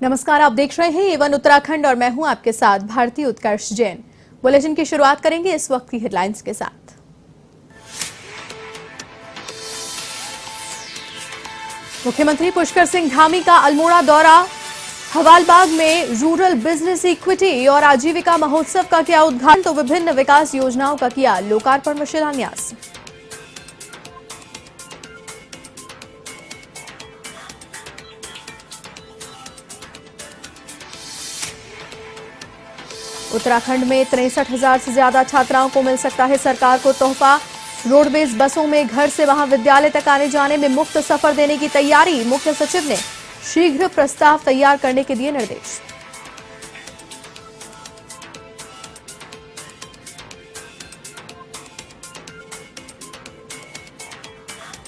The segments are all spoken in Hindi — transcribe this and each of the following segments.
नमस्कार, आप देख रहे हैं एवन उत्तराखंड और मैं हूं आपके साथ भारती उत्कर्ष जैन। बुलेटिन की शुरुआत करेंगे इस वक्त की हेडलाइंस के साथ। मुख्यमंत्री पुष्कर सिंह धामी का अल्मोड़ा दौरा, हवालबाग में रूरल बिजनेस इक्विटी और आजीविका महोत्सव का किया उद्घाटन, तो विभिन्न विकास योजनाओं का किया लोकार्पण व शिलान्यास। उत्तराखंड में 63,000 से ज्यादा छात्राओं को मिल सकता है सरकार को तोहफा। रोडवेज बसों में घर से महाविद्यालय तक आने जाने में मुफ्त सफर देने की तैयारी, मुख्य सचिव ने शीघ्र प्रस्ताव तैयार करने के दिए निर्देश।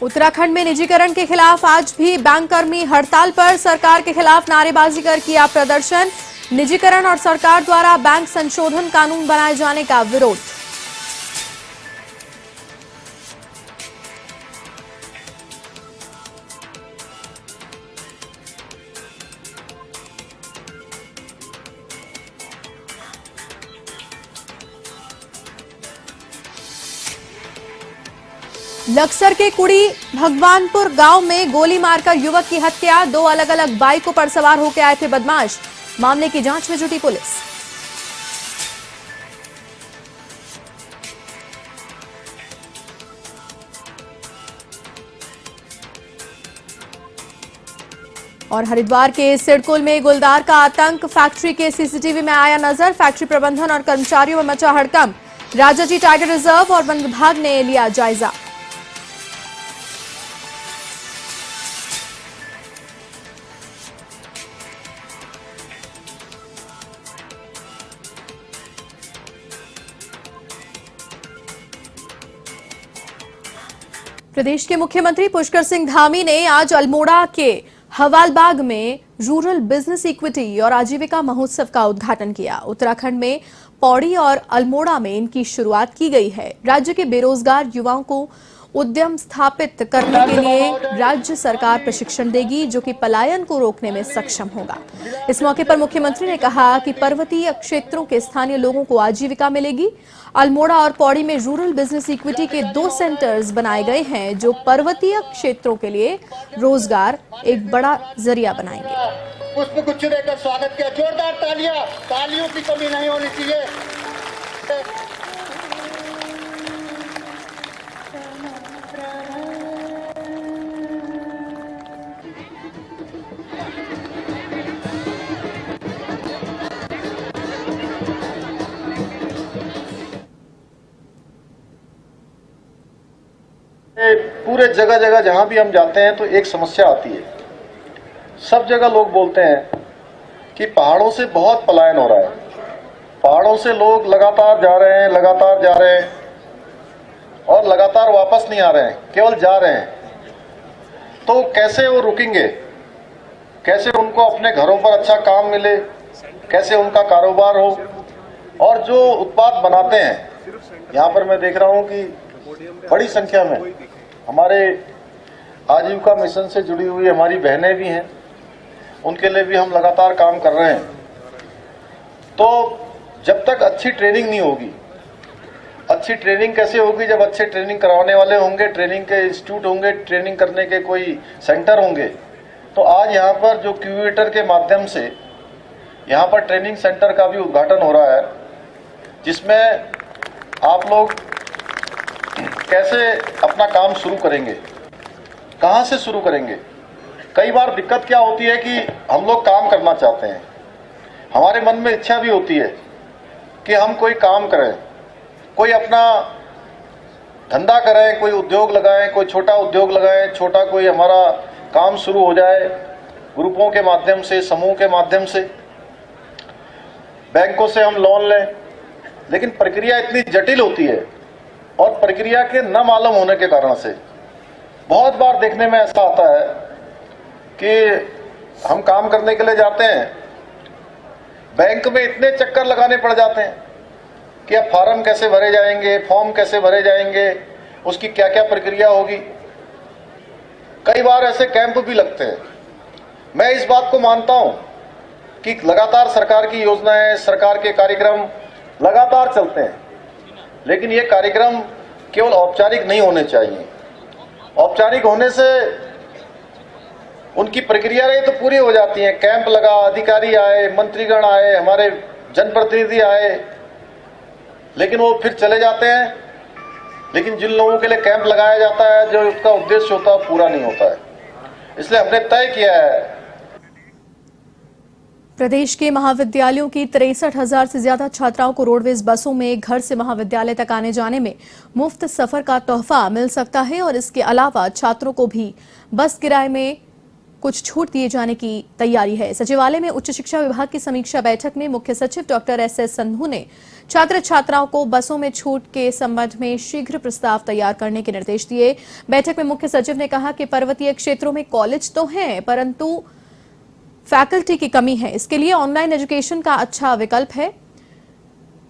उत्तराखंड में निजीकरण के खिलाफ आज भी बैंककर्मी हड़ताल पर, सरकार के खिलाफ नारेबाजी कर किया प्रदर्शन। निजीकरण और सरकार द्वारा बैंक संशोधन कानून बनाए जाने का विरोध। लक्सर के कुड़ी भगवानपुर गांव में गोली मारकर युवक की हत्या, 2 अलग अलग बाइकों पर सवार होकर आए थे बदमाश। मामले की जांच में जुटी पुलिस। और हरिद्वार के सिडकुल में गुलदार का आतंक, फैक्ट्री के सीसीटीवी में आया नजर, फैक्ट्री प्रबंधन और कर्मचारियों में मचा हड़कंप। राजाजी टाइगर रिजर्व और वन विभाग ने लिया जायजा। प्रदेश के मुख्यमंत्री पुष्कर सिंह धामी ने आज अल्मोड़ा के हवालबाग में रूरल बिजनेस इक्विटी और आजीविका महोत्सव का उद्घाटन किया। उत्तराखंड में पौड़ी और अल्मोड़ा में इनकी शुरुआत की गई है। राज्य के बेरोजगार युवाओं को उद्यम स्थापित करने के लिए राज्य सरकार प्रशिक्षण देगी, जो कि पलायन को रोकने में सक्षम होगा। इस मौके पर मुख्यमंत्री ने कहा कि पर्वतीय क्षेत्रों के स्थानीय लोगों को आजीविका मिलेगी। अल्मोड़ा और पौड़ी में रूरल बिजनेस इक्विटी के 2 सेंटर्स बनाए गए हैं, जो पर्वतीय क्षेत्रों के लिए रोजगार एक बड़ा जरिया बनाएंगे। पुष्पगुच्छ देकर स्वागत किया, जोरदार तालियां, तालियों की कमी नहीं होनी चाहिए। पूरे जगह जगह जहां भी हम जाते हैं तो एक समस्या आती है। सब जगह लोग बोलते हैं कि पहाड़ों से बहुत पलायन हो रहा है, पहाड़ों से लोग लगातार जा रहे हैं, लगातार जा रहे हैं और लगातार वापस नहीं आ रहे हैं, केवल जा रहे हैं। तो कैसे वो रुकेंगे, कैसे उनको अपने घरों पर अच्छा काम मिले, कैसे उनका कारोबार हो। और जो उत्पाद बनाते हैं, यहाँ पर मैं देख रहा हूँ कि बड़ी संख्या में हमारे आजीविका मिशन से जुड़ी हुई हमारी बहनें भी हैं, उनके लिए भी हम लगातार काम कर रहे हैं। तो जब तक अच्छी ट्रेनिंग नहीं होगी, अच्छी ट्रेनिंग कैसे होगी, जब अच्छे ट्रेनिंग करवाने वाले होंगे, ट्रेनिंग के इंस्टीट्यूट होंगे, ट्रेनिंग करने के कोई सेंटर होंगे। तो आज यहाँ पर जो क्यूबेटर के माध्यम से यहाँ पर ट्रेनिंग सेंटर का भी उद्घाटन हो रहा है, जिसमें आप लोग कैसे अपना काम शुरू करेंगे, कहाँ से शुरू करेंगे। कई बार दिक्कत क्या होती है कि हम लोग काम करना चाहते हैं, हमारे मन में इच्छा भी होती है कि हम कोई काम करें, कोई अपना धंधा करें, कोई उद्योग लगाएं, कोई छोटा उद्योग लगाएं, छोटा कोई हमारा काम शुरू हो जाए ग्रुपों के माध्यम से, समूह के माध्यम से, बैंकों से हम लोन लें। लेकिन प्रक्रिया इतनी जटिल होती है और प्रक्रिया के न मालूम होने के कारण से बहुत बार देखने में ऐसा आता है कि हम काम करने के लिए जाते हैं, बैंक में इतने चक्कर लगाने पड़ जाते हैं कि अब फार्म कैसे भरे जाएंगे, फॉर्म कैसे भरे जाएंगे, उसकी क्या क्या प्रक्रिया होगी। कई बार ऐसे कैंप भी लगते हैं। मैं इस बात को मानता हूं कि लगातार सरकार की योजनाएं, सरकार के कार्यक्रम लगातार चलते हैं, लेकिन ये कार्यक्रम केवल औपचारिक नहीं होने चाहिए। औपचारिक होने से उनकी प्रक्रियाएं तो पूरी हो जाती हैं, कैंप लगा, अधिकारी आए, मंत्रीगण आए, हमारे जनप्रतिनिधि आए, लेकिन वो फिर चले जाते हैं। लेकिन जिन लोगों के लिए कैंप लगाया जाता है, जो उसका उद्देश्य होता है, पूरा नहीं होता है। इसलिए हमने तय किया है। प्रदेश के महाविद्यालयों की 63,000 से ज्यादा छात्राओं को रोडवेज बसों में घर से महाविद्यालय तक आने जाने में मुफ्त सफर का तोहफा मिल सकता है और इसके अलावा छात्रों को भी बस किराए में कुछ छूट दिए जाने की तैयारी है। सचिवालय में उच्च शिक्षा विभाग की समीक्षा बैठक में मुख्य सचिव डॉक्टर एस.एस. संधू ने छात्र छात्राओं को बसों में छूट के संबंध में शीघ्र प्रस्ताव तैयार करने के निर्देश दिए। बैठक में मुख्य सचिव ने कहा कि पर्वतीय क्षेत्रों में कॉलेज तो हैं, परंतु फैकल्टी की कमी है। इसके लिए ऑनलाइन एजुकेशन का अच्छा विकल्प है।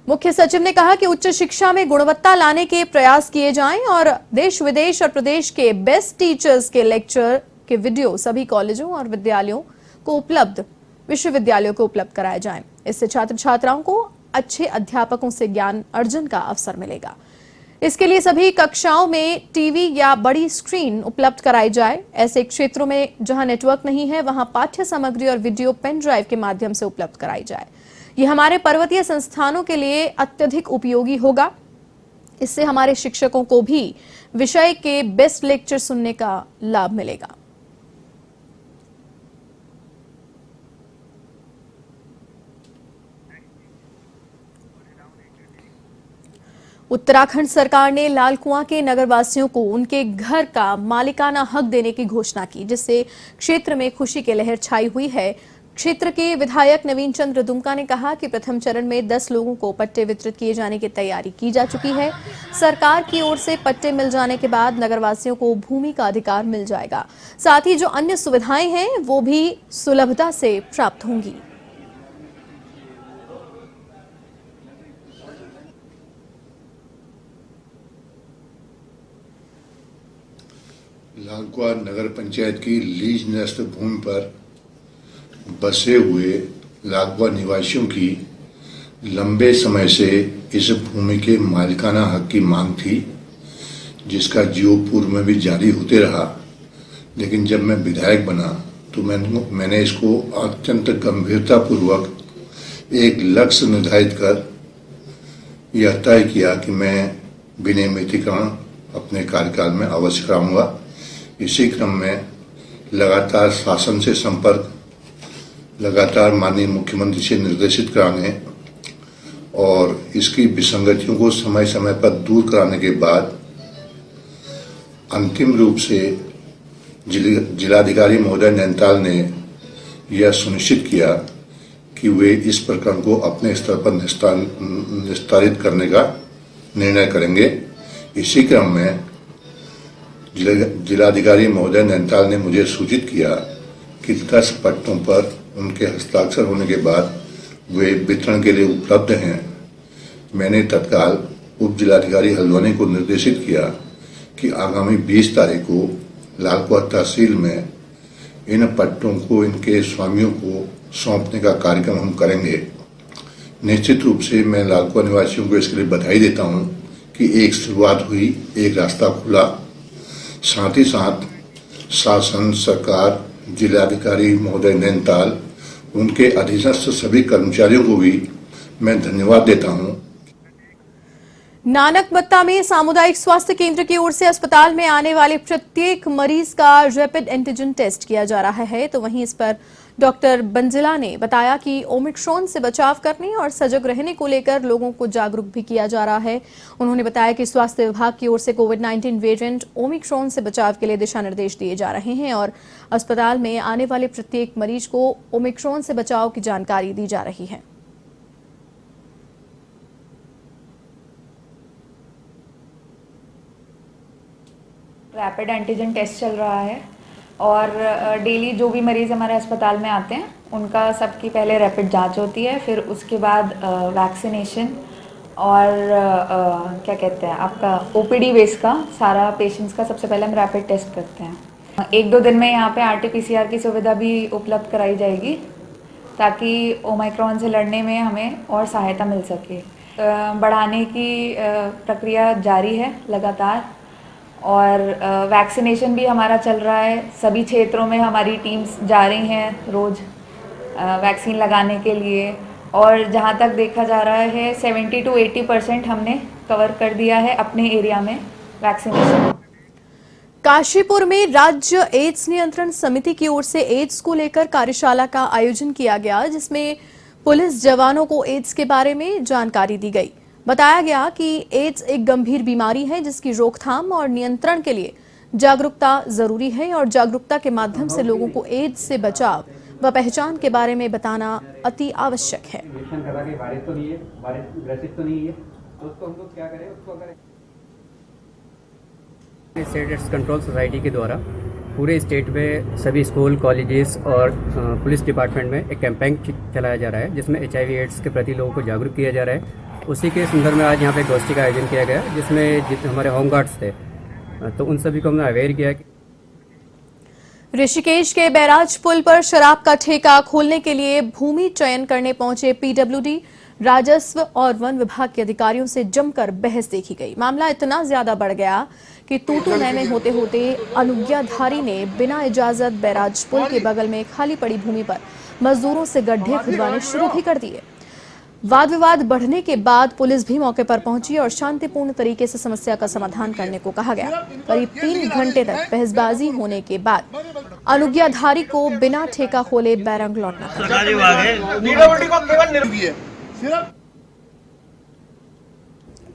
मुख्य सचिव ने कहा कि उच्च शिक्षा में गुणवत्ता लाने के प्रयास किए जाएं और देश विदेश और प्रदेश के बेस्ट टीचर्स के लेक्चर के वीडियो सभी कॉलेजों और विश्वविद्यालयों को उपलब्ध कराए जाएं। इससे छात्र छात्राओं को अच्छे अध्यापकों से ज्ञान अर्जन का अवसर मिलेगा। इसके लिए सभी कक्षाओं में टीवी या बड़ी स्क्रीन उपलब्ध कराई जाए। ऐसे क्षेत्रों में जहां नेटवर्क नहीं है, वहां पाठ्य सामग्री और वीडियो पेन ड्राइव के माध्यम से उपलब्ध कराई जाए। यह हमारे पर्वतीय संस्थानों के लिए अत्यधिक उपयोगी होगा। इससे हमारे शिक्षकों को भी विषय के बेस्ट लेक्चर सुनने का लाभ मिलेगा। उत्तराखंड सरकार ने लाल कुआं के नगरवासियों को उनके घर का मालिकाना हक देने की घोषणा की, जिससे क्षेत्र में खुशी की लहर छाई हुई है। क्षेत्र के विधायक नवीन चंद्र दुमका ने कहा कि प्रथम चरण में 10 लोगों को पट्टे वितरित किए जाने की तैयारी की जा चुकी है। सरकार की ओर से पट्टे मिल जाने के बाद नगरवासियों को भूमि का अधिकार मिल जाएगा। साथ ही जो अन्य सुविधाएं हैं वो भी सुलभता से प्राप्त होंगी। लाल कुआं नगर पंचायत की लीज न्यस्त भूमि पर बसे हुए लाल कुआं निवासियों की लंबे समय से इस भूमि के मालिकाना हक की मांग थी, जिसका जियो पूर्व में भी जारी होते रहा। लेकिन जब मैं विधायक बना तो मैंने इसको अत्यंत गंभीरतापूर्वक एक लक्ष्य निर्धारित कर यह तय किया कि मैं विनियमितीकरण अपने कार्यकाल में अवश्य कराऊंगा। इसी क्रम में लगातार शासन से संपर्क, लगातार माननीय मुख्यमंत्री से निर्देशित कराने और इसकी विसंगतियों को समय समय पर दूर कराने के बाद अंतिम रूप से जिलाधिकारी महोदय नैनीताल ने यह सुनिश्चित किया कि वे इस प्रकरण को अपने स्तर पर निस्तारित करने का निर्णय करेंगे। इसी क्रम में जिलाधिकारी महोदय नैनीताल ने मुझे सूचित किया कि 10 पट्टों पर उनके हस्ताक्षर होने के बाद वे वितरण के लिए उपलब्ध हैं। मैंने तत्काल उप जिलाधिकारी हल्द्वानी को निर्देशित किया कि आगामी 20 तारीख को लाल कुआं तहसील में इन पट्टों को इनके स्वामियों को सौंपने का कार्यक्रम हम करेंगे। निश्चित रूप से मैं लाल कुआं निवासियों को इसके लिए बधाई देता हूं कि एक शुरुआत हुई, एक रास्ता खुला। साथ ही साथ शासन, सरकार, जिलाधिकारी महोदय नैनीताल, उनके अधीनस्थ सभी कर्मचारियों को भी मैं धन्यवाद देता हूं। नानकबत्ता में सामुदायिक स्वास्थ्य केंद्र की ओर से अस्पताल में आने वाले प्रत्येक मरीज का रैपिड एंटीजन टेस्ट किया जा रहा है। तो वहीं इस पर डॉक्टर बंजिला ने बताया कि ओमिक्रॉन से बचाव करने और सजग रहने को लेकर लोगों को जागरूक भी किया जा रहा है। उन्होंने बताया कि स्वास्थ्य विभाग की ओर से कोविड-19 वेरिएंट ओमिक्रॉन से बचाव के लिए दिशा निर्देश दिए जा रहे हैं और अस्पताल में आने वाले प्रत्येक मरीज को ओमिक्रॉन से बचाव की जानकारी दी जा रही है। रैपिड एंटीजन टेस्ट चल रहा है और डेली जो भी मरीज़ हमारे अस्पताल में आते हैं उनका सबकी पहले रैपिड जांच होती है, फिर उसके बाद वैक्सीनेशन और क्या कहते हैं आपका ओपीडी बेस का सारा पेशेंट्स का सबसे पहले हम रैपिड टेस्ट करते हैं। 1-2 दिन में यहाँ पे RT-PCR की सुविधा भी उपलब्ध कराई जाएगी ताकि ओमाइक्रॉन से लड़ने में हमें और सहायता मिल सके। बढ़ाने की प्रक्रिया जारी है लगातार, और वैक्सीनेशन भी हमारा चल रहा है। सभी क्षेत्रों में हमारी टीम्स जा रही हैं रोज़ वैक्सीन लगाने के लिए, और जहाँ तक देखा जा रहा है 70 to 80% हमने कवर कर दिया है अपने एरिया में वैक्सीनेशन। काशीपुर में राज्य एड्स नियंत्रण समिति की ओर से एड्स को लेकर कार्यशाला का आयोजन किया गया, जिसमें पुलिस जवानों को एड्स के बारे में जानकारी दी गई। बताया गया कि एड्स एक गंभीर बीमारी है जिसकी रोकथाम और नियंत्रण के लिए जागरूकता जरूरी है, और जागरूकता के माध्यम से लोगों को एड्स से बचाव व पहचान के बारे में बताना अति आवश्यक है। स्टेट एड्स कंट्रोल सोसाइटी के द्वारा पूरे स्टेट में सभी स्कूल, कॉलेजेस और पुलिस डिपार्टमेंट में एक कैंपेन चलाया जा रहा है, जिसमें HIV एड्स के प्रति लोगों को जागरूक किया जा रहा है। उसी के संदर्भ में आज यहाँ पे गोष्ठी का आयोजन किया गया, जिसमें जितने हमारे होमगार्ड्स थे तो उन सभी को हमने अवेयर किया। ऋषिकेश के बैराज पुल पर शराब का ठेका खोलने के लिए भूमि चयन करने पहुंचे PWD, राजस्व और वन विभाग के अधिकारियों से जमकर बहस देखी गई। मामला इतना ज्यादा बढ़ गया कि तू-तू मैं होते होते अनुज्ञाधारी ने बिना इजाजत बैराज पुल के बगल में खाली पड़ी भूमि पर मजदूरों से गड्ढे खुदवाने शुरू भी कर दिए। वाद विवाद बढ़ने के बाद पुलिस भी मौके पर पहुंची और शांतिपूर्ण तरीके से समस्या का समाधान करने को कहा गया। करीब 3 घंटे तक बहसबाजी होने के बाद अनुज्ञाधारी को बिना ठेका खोले बैरंग लौटना पड़ा।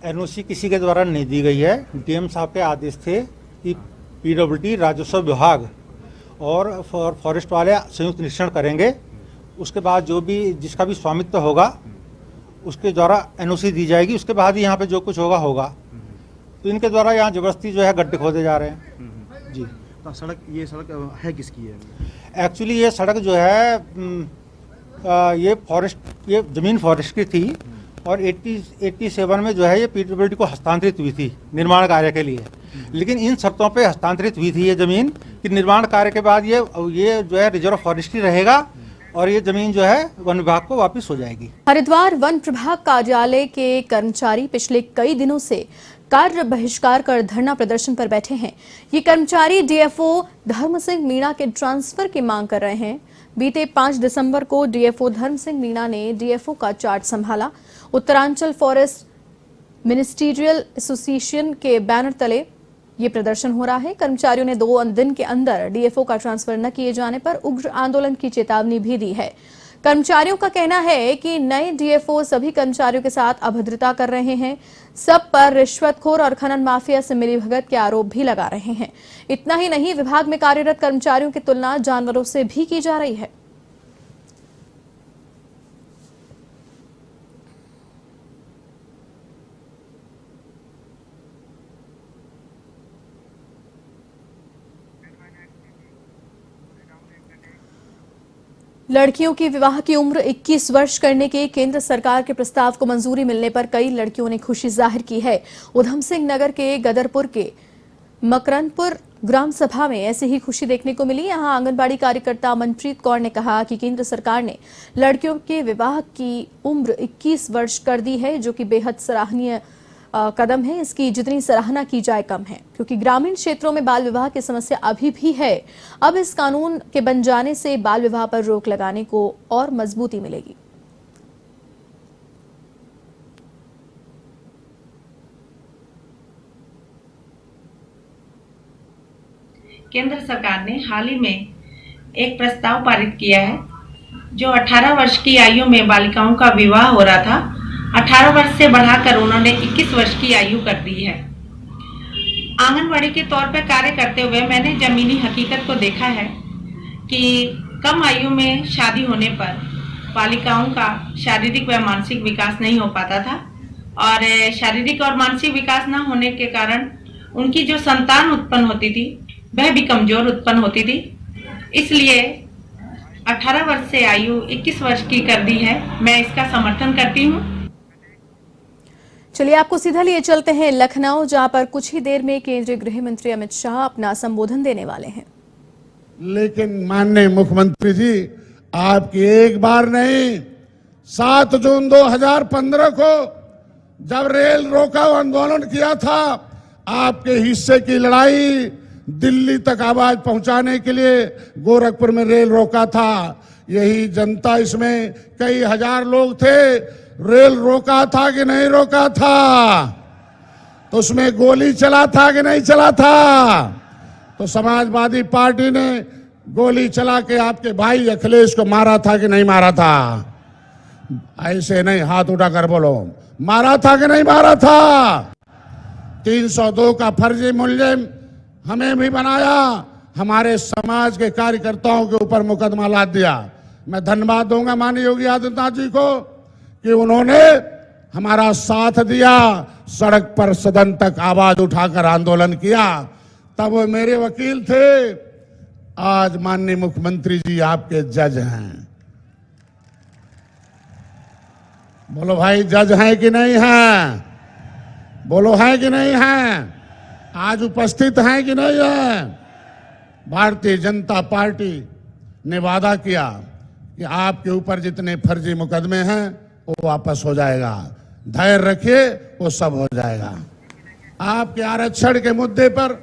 NOC किसी के द्वारा नहीं दी गई है। DM साहब के आदेश थे कि PWD, राजस्व विभाग और फॉरेस्ट वाले संयुक्त निरीक्षण करेंगे। उसके बाद जो भी जिसका भी स्वामित्व होगा उसके द्वारा NOC दी जाएगी। उसके बाद ही यहाँ पे जो कुछ होगा होगा। तो इनके द्वारा यहाँ जबरदस्ती जो है गड्ढे खोदे जा रहे हैं जी। तो ये सड़क है किसकी है? एक्चुअली ये सड़क जो है ये ज़मीन फॉरेस्ट की थी और 87 में जो है ये PWD को हस्तांतरित हुई थी निर्माण कार्य के लिए। लेकिन इन शर्तों पे हस्तांतरित हुई थी ये ज़मीन कि निर्माण कार्य के बाद ये जो है रिजर्व फॉरेस्ट्री रहेगा और ये जमीन जो है वन विभाग को वापस हो जाएगी। हरिद्वार वन प्रभाग कार्यालय के कर्मचारी पिछले कई दिनों से कार्य बहिष्कार कर धरना प्रदर्शन पर बैठे हैं। ये कर्मचारी DFO धर्म सिंह मीणा के ट्रांसफर की मांग कर रहे हैं। बीते 5 दिसंबर को DFO धर्म सिंह मीणा ने DFO का चार्ज संभाला। उत्तरांचल फॉरेस्ट मिनिस्ट्रियल एसोसिएशन के बैनर तले ये प्रदर्शन हो रहा है। कर्मचारियों ने 2 दिन के अंदर DFO का ट्रांसफर न किए जाने पर उग्र आंदोलन की चेतावनी भी दी है। कर्मचारियों का कहना है कि नए DFO सभी कर्मचारियों के साथ अभद्रता कर रहे हैं, सब पर रिश्वतखोर और खनन माफिया से मिलीभगत के आरोप भी लगा रहे हैं। इतना ही नहीं, विभाग में कार्यरत कर्मचारियों की तुलना जानवरों से भी की जा रही है। लड़कियों की विवाह की उम्र 21 वर्ष करने के केंद्र सरकार के प्रस्ताव को मंजूरी मिलने पर कई लड़कियों ने खुशी जाहिर की है। उधम सिंह नगर के गदरपुर के मकरनपुर ग्राम सभा में ऐसी ही खुशी देखने को मिली। यहां आंगनबाड़ी कार्यकर्ता मनप्रीत कौर ने कहा कि केंद्र सरकार ने लड़कियों के विवाह की उम्र 21 वर्ष कर दी है, जो कि बेहद सराहनीय कदम है। इसकी जितनी सराहना की जाए कम है, क्योंकि ग्रामीण क्षेत्रों में बाल विवाह की समस्या अभी भी है। अब इस कानून के बन जाने से बाल विवाह पर रोक लगाने को और मजबूती मिलेगी। केंद्र सरकार ने हाल ही में एक प्रस्ताव पारित किया है, जो 18 वर्ष की आयु में बालिकाओं का विवाह हो रहा था, 18 वर्ष से बढ़ाकर उन्होंने 21 वर्ष की आयु कर दी है। आंगनबाड़ी के तौर पर कार्य करते हुए मैंने जमीनी हकीकत को देखा है कि कम आयु में शादी होने पर बालिकाओं का शारीरिक व मानसिक विकास नहीं हो पाता था, और शारीरिक और मानसिक विकास न होने के कारण उनकी जो संतान उत्पन्न होती थी वह भी कमजोर उत्पन्न होती थी। इसलिए 18 वर्ष से आयु 21 वर्ष की कर दी है। मैं इसका समर्थन करती हूँ। चलिए आपको सीधा लिए चलते हैं लखनऊ, जहां पर कुछ ही देर में केंद्रीय गृह मंत्री अमित शाह अपना संबोधन देने वाले हैं। लेकिन माननीय मुख्यमंत्री जी, आपकी एक बार नहीं, 7 जून 2015 को जब रेल रोको आंदोलन किया था, आपके हिस्से की लड़ाई दिल्ली तक आवाज पहुंचाने के लिए गोरखपुर में रेल रोका था। यही जनता, इसमें कई हजार लोग थे, रेल रोका था कि नहीं रोका था? तो उसमें गोली चला था कि नहीं चला था? तो समाजवादी पार्टी ने गोली चला के आपके भाई अखिलेश को मारा था कि नहीं मारा था? ऐसे नहीं, हाथ उठाकर बोलो, मारा था कि नहीं मारा था? 302 का फर्जी मुलजिम हमें भी बनाया, हमारे समाज के कार्यकर्ताओं के ऊपर मुकदमा लाद दिया। मैं धन्यवाद दूंगा माननीय योगी आदित्यनाथ जी को कि उन्होंने हमारा साथ दिया, सड़क पर सदन तक आवाज उठाकर आंदोलन किया। तब वो मेरे वकील थे, आज माननीय मुख्यमंत्री जी आपके जज हैं। बोलो भाई, जज हैं कि नहीं हैं? बोलो हैं कि नहीं हैं? आज उपस्थित हैं कि नहीं है? भारतीय जनता पार्टी ने वादा किया कि आपके ऊपर जितने फर्जी मुकदमे हैं वो वापस हो जाएगा। धैर्य रखिए, वो सब हो जाएगा। आपके आरक्षण के मुद्दे पर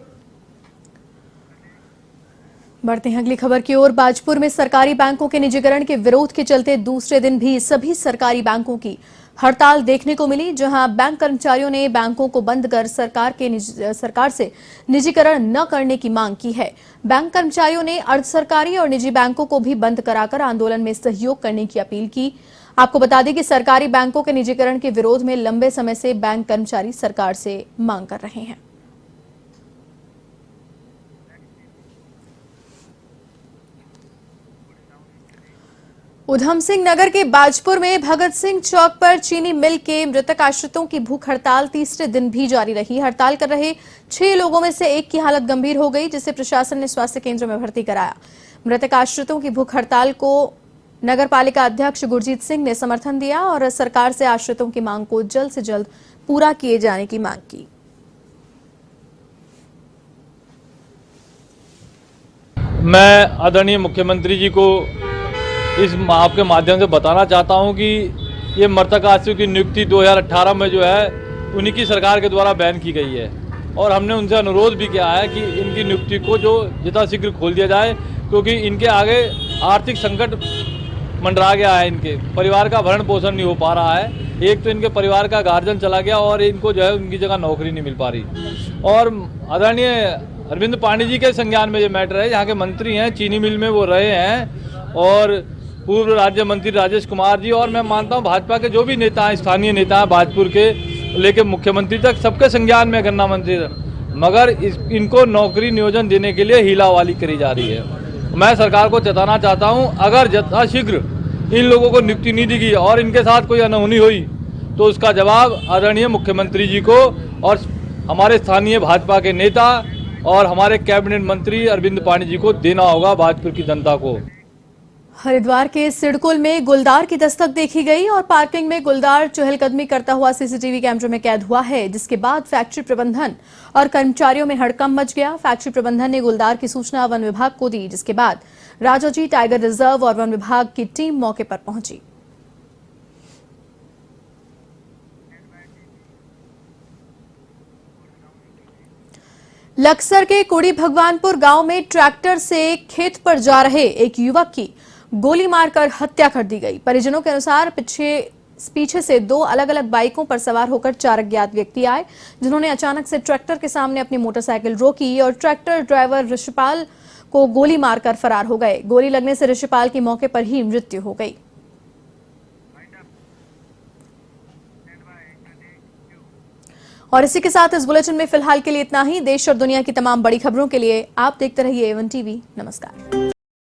बढ़ते हैं अगली खबर की ओर। बाजपुर में सरकारी बैंकों के निजीकरण के विरोध के चलते दूसरे दिन भी सभी सरकारी बैंकों की हड़ताल देखने को मिली, जहां बैंक कर्मचारियों ने बैंकों को बंद कर सरकार से निजीकरण न करने की मांग की है। बैंक कर्मचारियों ने अर्ध सरकारी और निजी बैंकों को भी बंद कराकर आंदोलन में सहयोग करने की अपील की। आपको बता दें कि सरकारी बैंकों के निजीकरण के विरोध में लंबे समय से बैंक कर्मचारी सरकार से मांग कर रहे हैं। उधम सिंह नगर के बाजपुर में भगत सिंह चौक पर चीनी मिल के मृतक आश्रितों की भूख हड़ताल तीसरे दिन भी जारी रही। हड़ताल कर रहे 6 लोगों में से एक की हालत गंभीर हो गई, जिसे प्रशासन ने स्वास्थ्य केंद्र में भर्ती कराया। मृतक आश्रितों की भूख हड़ताल को नगर पालिका अध्यक्ष गुरजीत सिंह ने समर्थन दिया और सरकार से आश्रितों की मांग को जल्द से जल्द पूरा किए जाने की मांग की। मैं आदरणीय मुख्यमंत्री जी को इस आपके माध्यम से बताना चाहता हूं कि ये मृतक आश्रितों की नियुक्ति 2018 में जो है उन्हीं की सरकार के द्वारा बैन की गई है और हमने उनसे अनुरोध भी किया है कि इनकी नियुक्ति को जो जितना शीघ्र खोल दिया जाए, क्योंकि इनके आगे आर्थिक संकट मंडरा गया है। इनके परिवार का भरण पोषण नहीं हो पा रहा है। एक तो इनके परिवार का गार्जियन चला गया और इनको जो है उनकी जगह नौकरी नहीं मिल पा रही। और आदरणीय अरविंद पांडे जी के संज्ञान में ये मैटर है, यहाँ के मंत्री हैं, चीनी मिल में वो रहे हैं, और पूर्व राज्य मंत्री राजेश कुमार जी, और मैं मानता हूँ भाजपा के जो भी नेता हैं, स्थानीय नेता हैं बाजपुर के लेके मुख्यमंत्री तक, सबके संज्ञान में गन्ना मंत्री, मगर इनको नौकरी नियोजन देने के लिए हीलावाली करी जा रही है। मैं सरकार को चेताना चाहता हूँ, अगर यथाशीघ्र इन लोगों को नियुक्ति नहीं दी गई और इनके साथ कोई अनहोनी हुई तो उसका जवाब आदरणीय मुख्यमंत्री जी को और हमारे स्थानीय भाजपा के नेता और हमारे कैबिनेट मंत्री अरविंद पांडे जी को देना होगा बाजपुर की जनता को। हरिद्वार के सिडकुल में गुलदार की दस्तक देखी गई और पार्किंग में गुलदार चहलकदमी करता हुआ सीसीटीवी कैमरे में कैद हुआ है, जिसके बाद फैक्ट्री प्रबंधन और कर्मचारियों में हड़कंप मच गया। फैक्ट्री प्रबंधन ने गुलदार की सूचना वन विभाग को दी, जिसके बाद राजाजी टाइगर रिजर्व और वन विभाग की टीम मौके पर पहुंची। लक्सर के कुड़ी भगवानपुर गांव में ट्रैक्टर से खेत पर जा रहे एक युवक की गोली मारकर हत्या कर दी गई। परिजनों के अनुसार पीछे से 2 अलग अलग बाइकों पर सवार होकर 4 अज्ञात व्यक्ति आए, जिन्होंने अचानक से ट्रैक्टर के सामने अपनी मोटरसाइकिल रोकी और ट्रैक्टर ड्राइवर ऋषिपाल को गोली मारकर फरार हो गए। गोली लगने से ऋषिपाल की मौके पर ही मृत्यु हो गई। और इसी के साथ इस बुलेटिन में फिलहाल के लिए इतना ही। देश और दुनिया की तमाम बड़ी खबरों के लिए आप देखते रहिए A1 TV। नमस्कार।